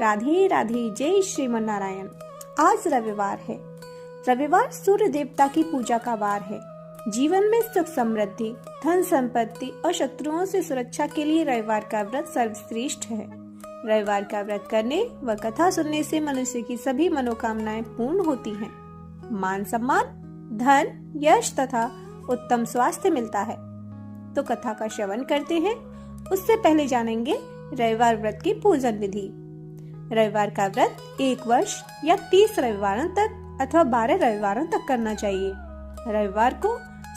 राधे राधे, जय श्रीमन नारायण। आज रविवार है। रविवार सूर्य देवता की पूजा का वार है। जीवन में सुख समृद्धि, धन संपत्ति और शत्रुओं से सुरक्षा के लिए रविवार का व्रत सर्वश्रेष्ठ है। रविवार का व्रत करने व कथा सुनने से मनुष्य की सभी मनोकामनाएं पूर्ण होती हैं। मान सम्मान, धन, यश तथा उत्तम स्वास्थ्य मिलता है। तो कथा का श्रवण करते हैं। उससे पहले जानेंगे रविवार व्रत की पूजन विधि। रविवार का व्रत 1 वर्ष या 30 रविवारों तक अथवा 12 रविवारों तक करना चाहिए। रविवार को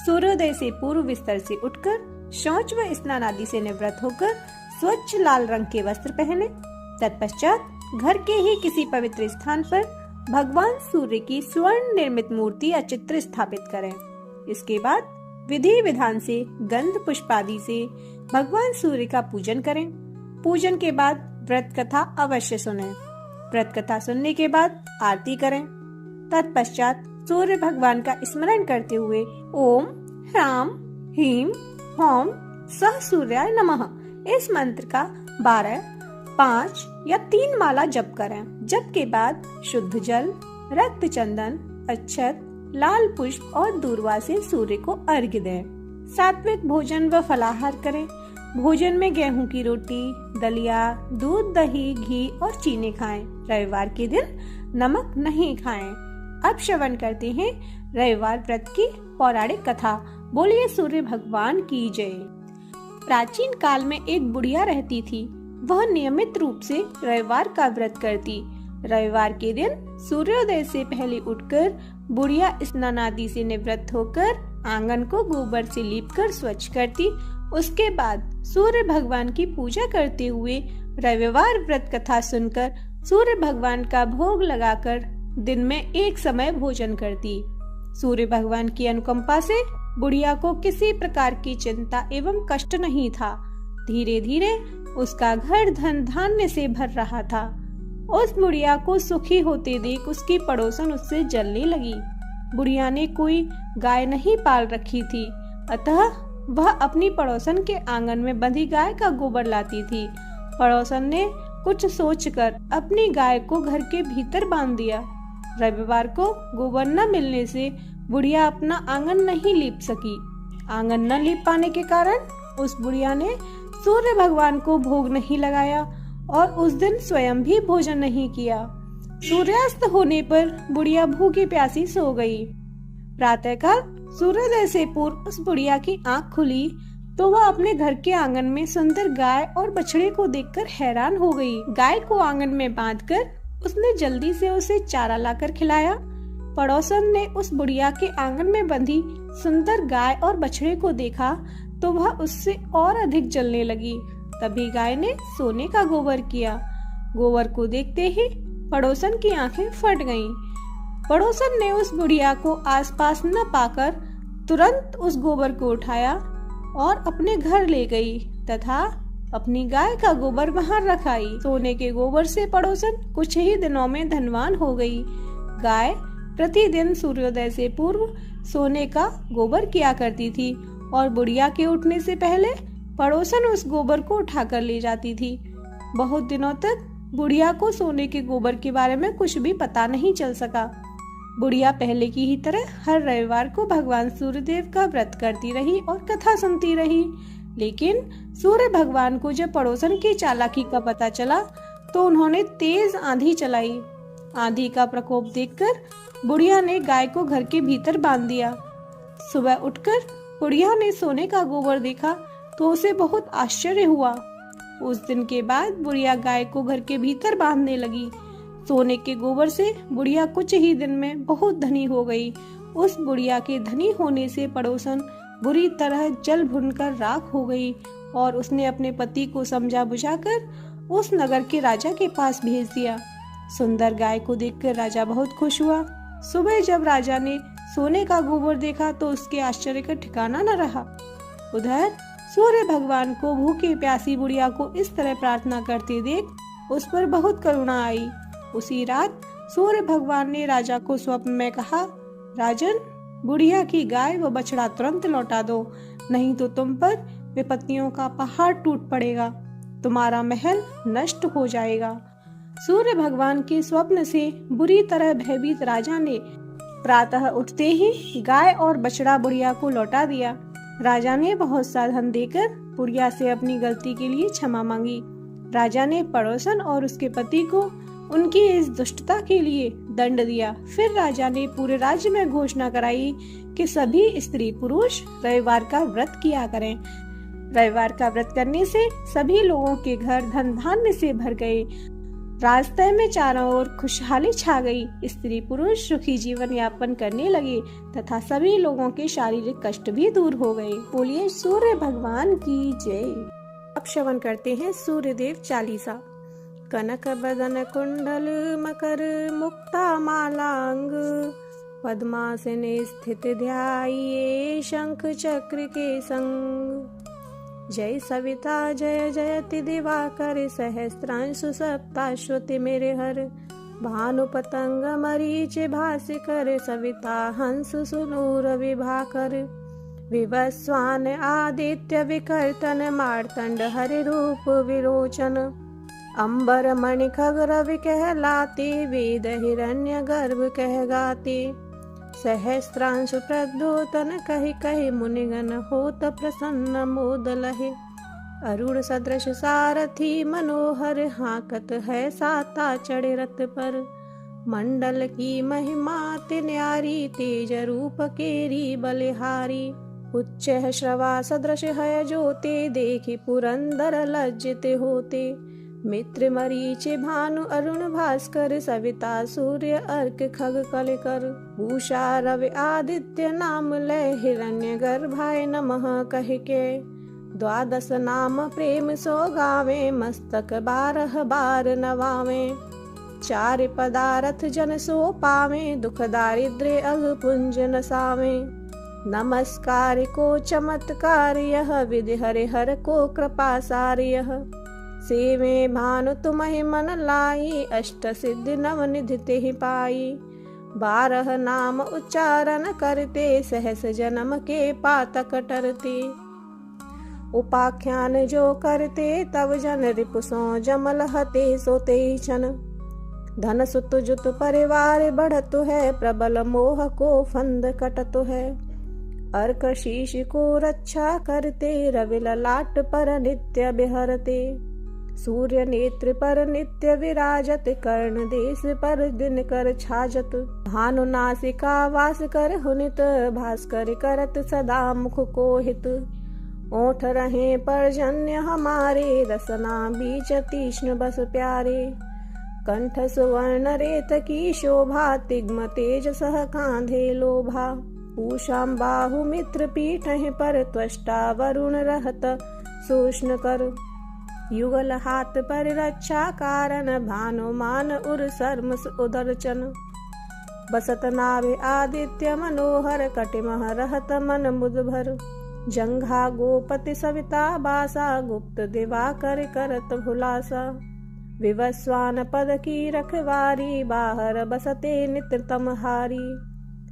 सूर्योदय से पूर्व बिस्तर से उठकर शौच व स्नान आदि से निवृत्त होकर स्वच्छ लाल रंग के वस्त्र पहने। तत्पश्चात घर के ही किसी पवित्र स्थान पर भगवान सूर्य की स्वर्ण निर्मित मूर्ति या चित्र स्थापित करें। इसके बाद विधि विधान से गंध पुष्प आदि से भगवान सूर्य का पूजन करें। पूजन के बाद व्रत कथा अवश्य सुनें। व्रत कथा सुनने के बाद आरती करें। तत्पश्चात सूर्य भगवान का स्मरण करते हुए ओम ह्राम ह्रीम ह्रौम सह सूर्याय नमः इस मंत्र का 12, 5 या 3 माला जप करें। जप के बाद शुद्ध जल, रक्त चंदन, अक्षत, लाल पुष्प और दूर्वा से सूर्य को अर्घ्य दें। सात्विक भोजन व फलाहार करें। भोजन में गेहूं की रोटी, दलिया, दूध, दही, घी और चीनी खाएं। रविवार के दिन नमक नहीं खाएं। अब श्रवण करते हैं रविवार व्रत की पौराणिक कथा। बोलिए सूर्य भगवान की जय। प्राचीन काल में एक बुढ़िया रहती थी। वह नियमित रूप से रविवार का व्रत करती। रविवार के दिन सूर्योदय से पहले उठकर बुढ़िया स्नान आदि से निवृत्त होकर आंगन को गोबर से लीपकर स्वच्छ करती। उसके बाद सूर्य भगवान की पूजा करते हुए रविवार व्रत कथा सुनकर सूर्य भगवान का भोग लगाकर दिन में एक समय भोजन करती। सूर्य भगवान की अनुकंपा से बुढ़िया को किसी प्रकार की चिंता एवं कष्ट नहीं था। धीरे धीरे उसका घर धन धान्य से भर रहा था। उस बुढ़िया को सुखी होते देख उसकी पड़ोसन उससे जलने लगी। बुढ़िया ने कोई गाय नहीं पाल रखी थी, अतः वह अपनी पड़ोसन के आंगन में बंधी गाय का गोबर लाती थी। पड़ोसन ने कुछ सोचकर अपनी गाय को घर के भीतर बांध दिया। रविवार को गोबर न मिलने से बुढ़िया अपना आंगन नहीं लीप सकी। आंगन न लीप पाने के कारण उस बुढ़िया ने सूर्य भगवान को भोग नहीं लगाया और उस दिन स्वयं भी भोजन नहीं किया। सूर्यास्त होने पर बुढ़िया भूखी प्यासी सो गई। प्रातःकाल सूर्योदय से पूर्व उस बुढ़िया की आंख खुली तो वह अपने घर के आंगन में सुंदर गाय और बछड़े को देखकर हैरान हो गई। गाय को आंगन में बांधकर उसने जल्दी से उसे चारा लाकर खिलाया। पड़ोसन ने उस बुढ़िया के आंगन में बंधी सुंदर गाय और बछड़े को देखा तो वह उससे और अधिक जलने लगी। तभी गाय ने सोने का गोबर किया। गोबर को देखते ही पड़ोसन की आंखें फट गईं। पड़ोसन ने उस बुढ़िया को आसपास न पाकर तुरंत उस गोबर को उठाया और अपने घर ले गई तथा अपनी गाय का गोबर वहां रखाई। सोने के गोबर से पड़ोसन कुछ ही दिनों में धनवान हो गई। गाय प्रतिदिन सूर्योदय से पूर्व सोने का गोबर किया करती थी और बुढ़िया के उठने से पहले पड़ोसन उस गोबर को उठाकर ले जाती थी। बहुत दिनों तक बुढ़िया को सोने के गोबर के बारे में कुछ भी पता नहीं चल सका। बुढ़िया पहले की ही तरह हर रविवार को भगवान सूर्यदेव का व्रत करती रही और कथा सुनती रही। लेकिन सूर्य भगवान को जब पड़ोसन की चालाकी का पता चला तो उन्होंने तेज आंधी चलाई। आंधी का प्रकोप देखकर बुढ़िया ने गाय को घर के भीतर बांध दिया। सुबह उठकर बुढ़िया ने सोने का गोबर देखा तो उसे बहुत आश्चर्य हुआ। उस दिन के बाद बुढ़िया गाय को घर के भीतर बांधने लगी। सोने के गोबर से बुढ़िया कुछ ही दिन में बहुत धनी हो गई। उस बुढ़िया के धनी होने से पड़ोसन बुरी तरह जल भुनकर राख हो गई और उसने अपने पति को समझा बुझाकर उस नगर के राजा के पास भेज दिया। सुंदर गाय को देखकर राजा बहुत खुश हुआ। सुबह जब राजा ने सोने का गोबर देखा तो उसके आश्चर्य का ठिकाना न रहा। उधर सूर्य भगवान को भूखी प्यासी बुढ़िया को इस तरह प्रार्थना करते देख उस पर बहुत करुणा आई। उसी रात सूर्य भगवान ने राजा को स्वप्न में कहा, राजन, बुढ़िया की गाय व बछड़ा तुरंत लौटा दो, नहीं तो तुम पर विपत्तियों का पहाड़ टूट पड़ेगा, तुम्हारा महल नष्ट हो जाएगा। सूर्य भगवान के स्वप्न से बुरी तरह भयभीत राजा ने प्रातः उठते ही गाय और बछड़ा बुढ़िया को लौटा दिया। राजा ने बहुत सा धन देकर बुढ़िया से अपनी गलती के लिए क्षमा मांगी। राजा ने पड़ोसन और उसके पति को उनकी इस दुष्टता के लिए दंड दिया। फिर राजा ने पूरे राज्य में घोषणा कराई कि सभी स्त्री पुरुष रविवार का व्रत किया करें। रविवार का व्रत करने से सभी लोगों के घर धन धान्य से भर गए। रास्ते में चारों ओर खुशहाली छा गई। स्त्री पुरुष सुखी जीवन यापन करने लगे तथा सभी लोगों के शारीरिक कष्ट भी दूर हो गए। बोलिए सूर्य भगवान की जय। अब श्रवण करते हैं सूर्यदेव चालीसा। कनक बदन कुंडल मकर मुक्ता मालांग, पद्मासने स्थित ध्याये शंख चक्र के संग। जय सविता जय जयति दिवाकर, सहस्त्रांशु सप्ताश्वति मेरे हर। भानु पतंग मरीच भास्कर, सविता हंस सुनूर विभाकर। विवस्वान आदित्य विकर्तन, मार्तंड हरि रूप विरोचन। अंबर मणि खग रवि कहलाते, वेद हिरण्य गर्भ कह गाते। सहस्त्रांशु प्रद्योतन कहि कहि, मुनिगण होत प्रसन्न मोद लहे। अरुण सदृश सारथी मनोहर, हाकत है साता चढ़े रथ पर। मंडल की महिमा ते न्यारी, तेज रूप केरी बलिहारी। उच्च श्रवा सदृश है ज्योति, देखि पुरंदर लज्जित होते। मित्र मरीच भानु अरुण भास्कर, सविता सूर्य अर्क खग कलिकर। भूषा रवि आदित्य नाम लय, हिरण्य गर्भाय नमः कहि के। द्वादश नाम प्रेम सो गावे, मस्तक 12 बार नवावे। 4 पदारथ जन सो पावे, दुख दारिद्र्य अघ पुंज नसावे। नमस्कार को चमत्कार यह, विधि हरि हर को कृपा सार यह। सेवे भानु तुम्हि मन लाई, अष्ट सिद्धि नव निधि तेहि पाई। 12 नाम उच्चारण करते, सहस जन्म के पातक टरते। उपाख्यान जो करते, तब जन रिपुसों जमल हते सोते छन। धन सुत जुत परिवार बढ़त है, प्रबल मोह को फंद कटत है। अर्क शीश को रक्षा करते, रवि ललाट पर नित्य बिहरते। सूर्य नेत्र पर नित्य विराजत, कर्ण देश पर दिन कर छाजत। भानु नासिका वास कर हुनित, भास्कर करत सदा मुख को हित। ओठ रहे पर्जन्य हमारे, रसना बीच तीक्ष्ण बस प्यारे। कंठ सुवर्ण रेत की शोभा, तिग्म तेज सह कांधे लोभा। पूषाम बाहु मित्र पीठ पर, त्वष्टा वरुण रहत सूष्ण कर। युगल हाथ पर रक्षा कारण, भानु मान उर सर्मस उदरचन। बसत नाभि आदित्य मनोहर, कटिमह रहत मन मुद भर। जंघा गोपति सविता बासा, गुप्त दिवाकर करत भुलासा। विवस्वान पद की रखवारी, बाहर बसते नित्यतम हारी।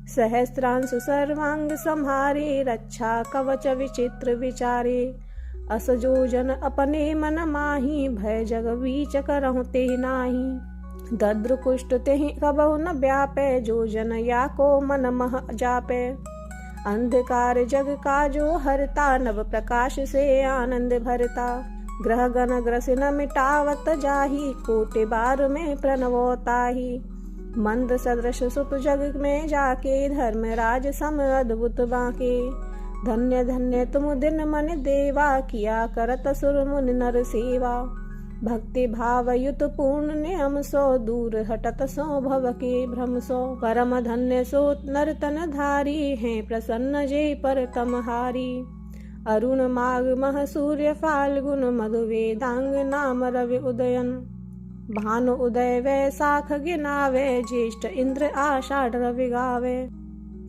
सहस्त्रांशु सर्वांग संहारे, रक्षा कवच विचित्र विचारे। असजोजन अपने मन माही, भय जग बीच करहु तेहि नाही। दद्र कुष्ठ तेहि कबहु न व्यापे, जो जन या को मन मह जापे। अंधकार जग का जो हरता, नव प्रकाश से आनंद भरता। ग्रह गण ग्रसिन मिटावत जाही, कोटि बार में प्रणवोताही। मंद सदृश सुत जग में जाके, धर्मराज सम अद्भुत बाके। धन्य धन्य तुम दिन मन देवा, किया करत सुर मुनि नर सेवा। भक्ति भाव युत पूर्ण नियम सो, दूर हटत सो भव के भ्रम सो। परम धन्य सो नर तन धारी, हैं प्रसन्न जे पर तमहारी। अरुण माघ मह सूर्य फाल्गुन, मधु वेदांग नाम रवि उदयन। भानु उदय वैसाख गिनावे, ज्येष्ठ इंद्र आषाढ़ रवि गावे।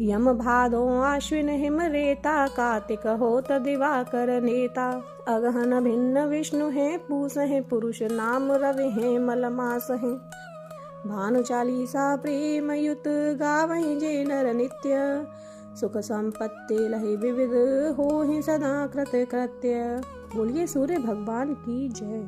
यम भादो आश्विन हिम रेता, कार्तिक होत दिवाकर नेता। अगहन भिन्न विष्णु है पूस है, पुरुष नाम रवि है मल मास है। भानु चालीसा प्रेम युत, गावहि जे नर नित्य। सुख संपत्ति लहि विविध, होहि सदा कृत कृत्य। बोलिए सूर्य भगवान की जय।